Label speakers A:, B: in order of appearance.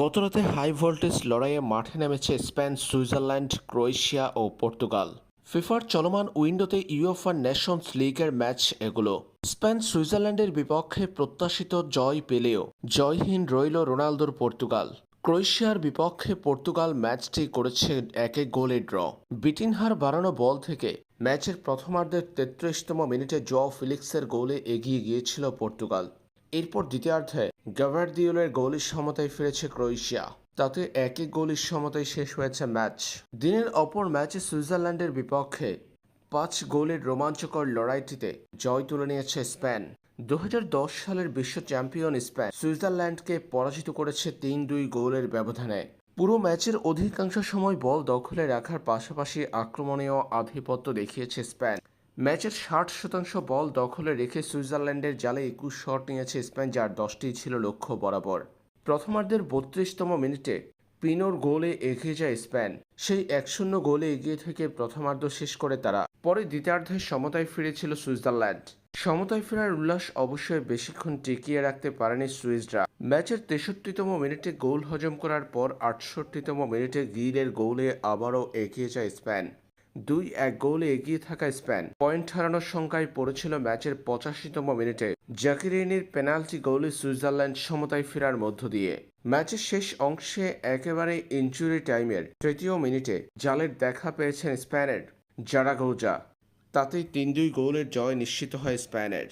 A: গতরাতে high voltage লড়াইয়ে মাঠে নেমেছে স্পেন, সুইজারল্যান্ড, ক্রোয়েশিয়া ও পর্তুগাল। ফিফার চলমান উইন্ডোতে ইউএফা নেশনস লিগের ম্যাচ এগুলো। স্পেন সুইজারল্যান্ডের বিপক্ষে প্রত্যাশিত জয় পেলেও জয়হীন রইল রোনালদোর পর্তুগাল। ক্রোয়েশিয়ার বিপক্ষে পর্তুগাল ম্যাচটি করেছে 1-1 গোলে ড্র। বিটিনহার বাড়ানো বল থেকে ম্যাচের প্রথমার্ধের 33তম মিনিটে জোয়াও ফেলিক্সের গোলে এগিয়ে গিয়েছিল পর্তুগাল। এরপর দ্বিতীয়ার্ধে গাভার্দিওলের গোলের সমতায় ফিরেছে ক্রোয়েশিয়া। তাতে 1-1 গোলের সমতায় শেষ হয়েছে ম্যাচ। দিনের অপর ম্যাচে সুইজারল্যান্ডের বিপক্ষে 5 গোলের রোমাঞ্চকর লড়াইটিতে জয় তুলে নিয়েছে স্পেন। 2010 সালের বিশ্ব চ্যাম্পিয়ন স্পেন সুইজারল্যান্ডকে পরাজিত করেছে 3-2 গোলের ব্যবধানে। পুরো ম্যাচের অধিকাংশ সময় বল দখলে রাখার পাশাপাশি আক্রমণীয় আধিপত্য দেখিয়েছে স্পেন। ম্যাচের 60% বল দখলে রেখে সুইজারল্যান্ডের জালে 21 শট নিয়েছে স্পেন, যার 10টি ছিল লক্ষ্য বরাবর। প্রথমার্ধের 32তম মিনিটে পিনোর গোলে এগিয়ে যায় স্পেন। সেই 1-0 গোলে এগিয়ে থেকে প্রথমার্ধ শেষ করে তারা। পরে দ্বিতীয়ার্ধে সমতায় ফিরেছিল সুইজারল্যান্ড। সমতায় ফেরার উল্লাস অবশ্যই বেশিক্ষণ টিকিয়ে রাখতে পারেনি সুইসরা। ম্যাচের 63তম মিনিটে গোল হজম করার পর 68তম মিনিটে গিলের গোলে আবারও এগিয়ে যায় স্পেন। 2-1 গোলে এগিয়ে থাকা স্পেন পয়েন্ট হারানোর সংখ্যায় পড়েছিল ম্যাচের 85তম মিনিটে জাকিরেনির পেনাল্টি গোলে সুইজারল্যান্ড সমতায় ফেরার মধ্য দিয়ে। ম্যাচের শেষ অংশে একেবারে ইনজুরি টাইমের 3য় মিনিটে জালের দেখা পেয়েছেন স্পেনের জারাগোজা। তাতেই 3-2 গোলের জয় নিশ্চিত হয় স্পেনের।